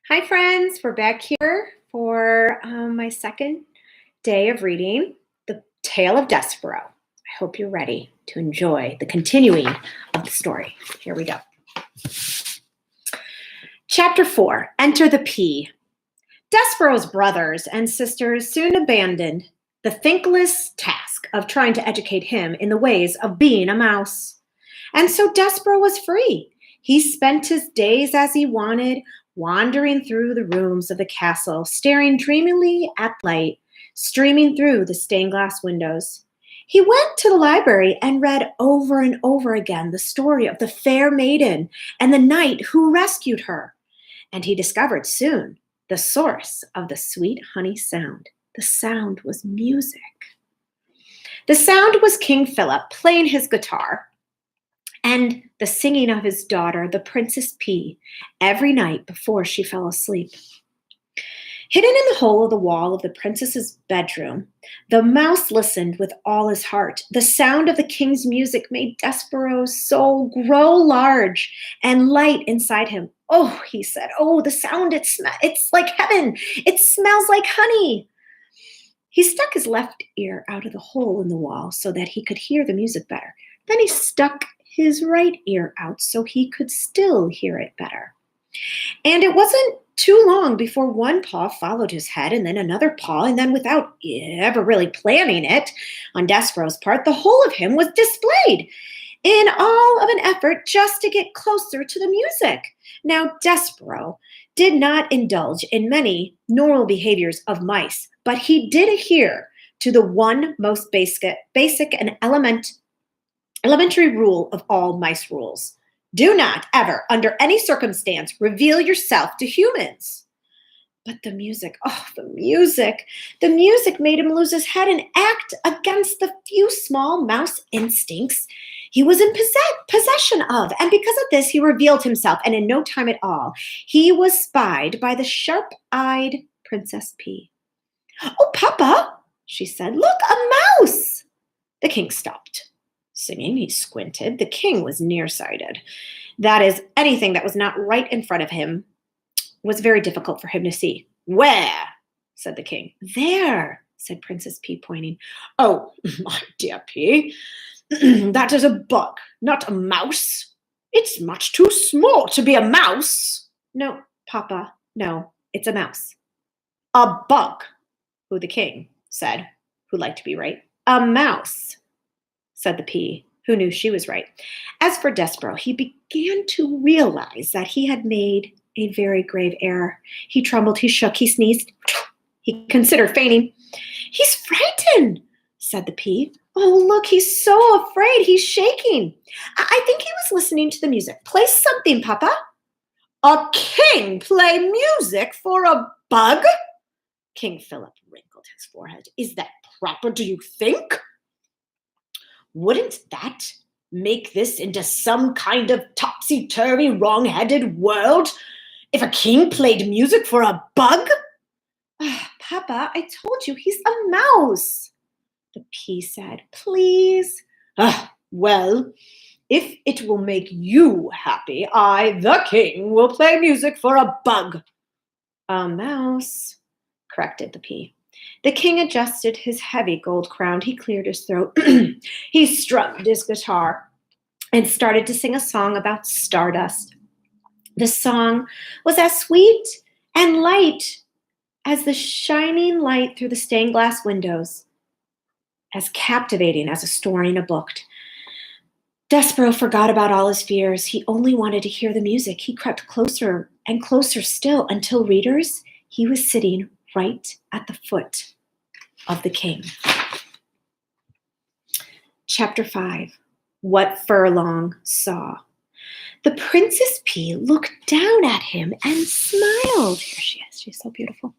Hi, friends. We're back here for my second day of reading the Tale of Despereaux. I hope you're ready to enjoy the continuing of the story. Here we go. Chapter 4, Enter the Pea. Despereaux's brothers and sisters soon abandoned the thankless task of trying to educate him in the ways of being a mouse. And so Despereaux was free. He spent his days as he wanted, wandering through the rooms of the castle, staring dreamily at light streaming through the stained glass windows. He went to the library and read over and over again the story of the fair maiden and the knight who rescued her. And he discovered soon the source of the sweet honey sound. The sound was music. The sound was King Philip playing his guitar and the singing of his daughter, the Princess Pea, every night before she fell asleep. Hidden in the hole of the wall of the princess's bedroom, the mouse listened with all his heart. The sound of the king's music made Despereaux's soul grow large and light inside him. "Oh," he said, "oh, the sound, it's like heaven. It smells like honey." He stuck his left ear out of the hole in the wall so that he could hear the music better. Then he stuck his right ear out so he could still hear it better. And it wasn't too long before one paw followed his head and then another paw, and then without ever really planning it on Despereaux's part, the whole of him was displayed in all of an effort just to get closer to the music. Now, Despereaux did not indulge in many normal behaviors of mice, but he did adhere to the one most basic and elementary rule of all mice rules. Do not ever, under any circumstance, reveal yourself to humans. But the music made him lose his head and act against the few small mouse instincts he was in possession of. And because of this, he revealed himself, and in no time at all, he was spied by the sharp-eyed Princess Pea. "Oh, Papa," she said, "look, a mouse!" The king stopped singing. He squinted. The king was nearsighted. That is, anything that was not right in front of him was very difficult for him to see. "Where?" said the king. "There," said Princess Pea, pointing. "Oh, my dear Pea, that is a bug, not a mouse. It's much too small to be a mouse." "No, Papa, no, it's a mouse." "A bug," who the king said, who liked to be right. "A mouse," said the Pea, who knew she was right. As for Despereaux, he began to realize that he had made a very grave error. He trembled, he shook, he sneezed. He considered fainting. "He's frightened," said the Pea. "Oh, look, he's so afraid. He's shaking. I think he was listening to the music. Play something, Papa." "A king play music for a bug?" King Philip wrinkled his forehead. "Is that proper, do you think? Wouldn't that make this into some kind of topsy-turvy, wrong-headed world if a king played music for a bug?" "Papa, I told you he's a mouse," the Pea said. "Please." "Well, if it will make you happy, I, the king, will play music for a bug." "A mouse," corrected the Pea. The king adjusted his heavy gold crown. He cleared his throat. He strummed his guitar and started to sing a song about stardust. The song was as sweet and light as the shining light through the stained glass windows, as captivating as a story in a book. Despereaux forgot about all his fears. He only wanted to hear the music. He crept closer and closer still until, readers, he was sitting right at the foot of the king. Chapter 5, What Furlong Saw. The Princess Pea looked down at him and smiled. Here she is. She's so beautiful.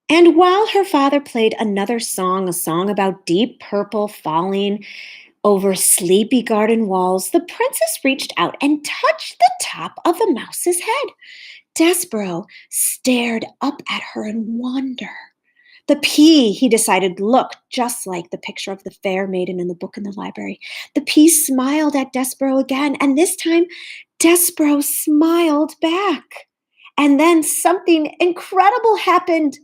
And while her father played another song, a song about deep purple falling over sleepy garden walls, the princess reached out and touched the top of the mouse's head. Despereaux stared up at her in wonder. The Pea, he decided, looked just like the picture of the fair maiden in the book in the library. The Pea smiled at Despereaux again, and this time Despereaux smiled back. And then something incredible happened.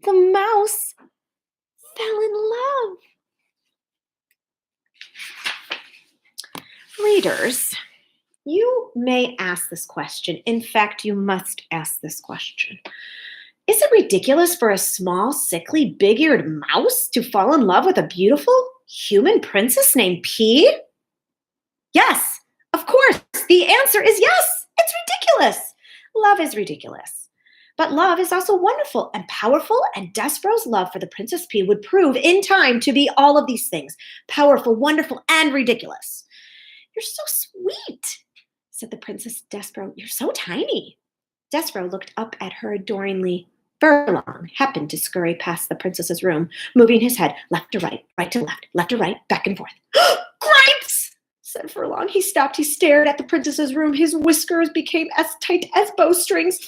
The mouse fell in love. Readers, you may ask this question. In fact, you must ask this question. Is it ridiculous for a small, sickly, big-eared mouse to fall in love with a beautiful human princess named P? Yes, of course. The answer is yes. It's ridiculous. Love is ridiculous. But love is also wonderful and powerful, and Despereaux's love for the Princess P would prove in time to be all of these things: powerful, wonderful, and ridiculous. You're so sweet, said the Princess Despereaux. You're so tiny. Despereaux looked up at her adoringly. Furlong happened to scurry past the princess's room, moving his head left to right to left to right, back and forth. Grapes! Said Furlong. He stopped. He stared at the princess's room. His whiskers became as tight as bowstrings.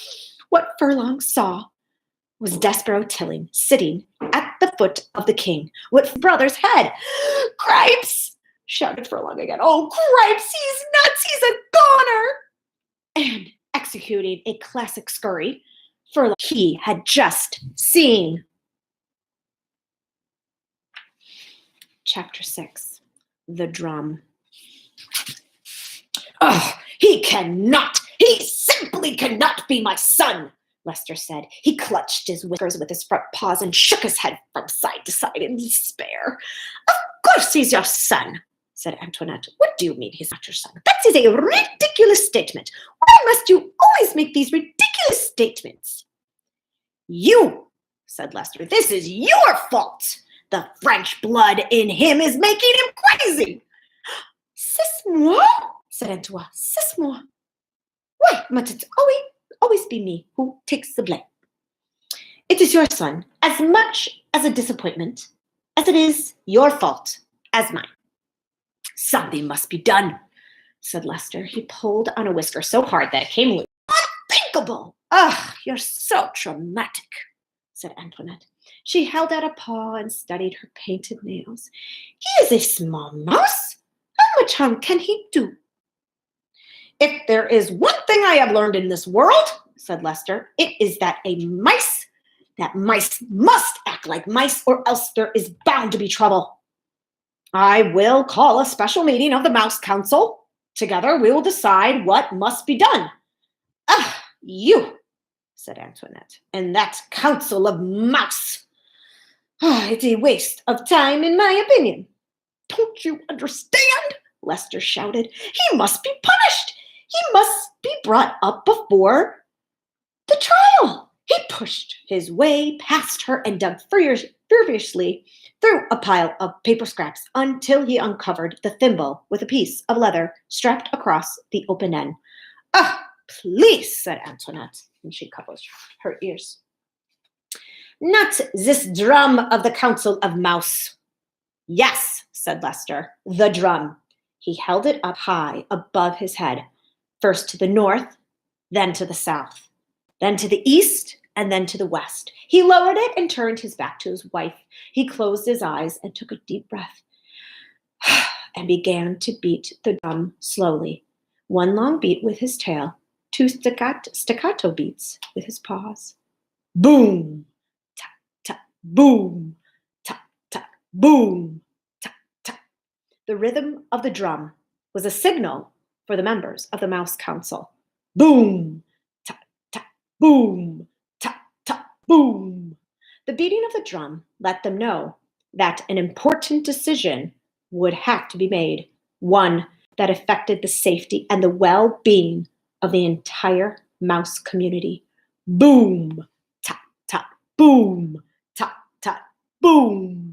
What Furlong saw was Despereaux Tilling sitting at the foot of the king with his brother's head. Grapes! Shouted Furlong again. Oh, Grapes! He's nuts! He's a goner! And executing a classic scurry, Furlong he had just seen. Chapter 6. The Drum. Oh, he simply cannot be my son, Lester said. He clutched his whiskers with his front paws and shook his head from side to side in despair. Of course he's your son, said Antoinette. What do you mean he's not your son? That is a ridiculous statement. Why must you always make these ridiculous statements? You, said Lester. This is your fault. The French blood in him is making him crazy. C'est moi, said Antoine. C'est moi. Why must it always be me who takes the blame? It is your son as much as a disappointment as it is your fault as mine. Something must be done, said Lester. He pulled on a whisker so hard that it came loose. Unthinkable! Ugh, you're so dramatic, said Antoinette. She held out a paw and studied her painted nails. He is a small mouse. How much harm can he do? If there is one thing I have learned in this world, said Lester, it is that mice must act like mice, or else there is bound to be trouble. I will call a special meeting of the Mouse Council. Together we will decide what must be done. Ah, you, said Antoinette, and that council of mouse. It's a waste of time, in my opinion. Don't you understand? Lester shouted. He must be punished. He must be brought up before the trial. He pushed his way past her and dug furiously through a pile of paper scraps until he uncovered the thimble with a piece of leather strapped across the open end. Ah, please, said Antoinette, and she covered her ears. Not this drum of the Council of Mouse. Yes, said Lester, the drum. He held it up high above his head, first to the north, then to the south, then to the east, and then to the west. He lowered it and turned his back to his wife. He closed his eyes and took a deep breath and began to beat the drum slowly. One long beat with his tail, two staccato beats with his paws. Boom, tap, tap, boom, tap, tap, boom, tap, tap. The rhythm of the drum was a signal for the members of the Mouse Council. Boom, tap, tap, boom, tap, tap, boom. The beating of the drum let them know that an important decision would have to be made, one that affected the safety and the well-being of the entire mouse community. Boom, tap, tap, boom, tap, tap, boom.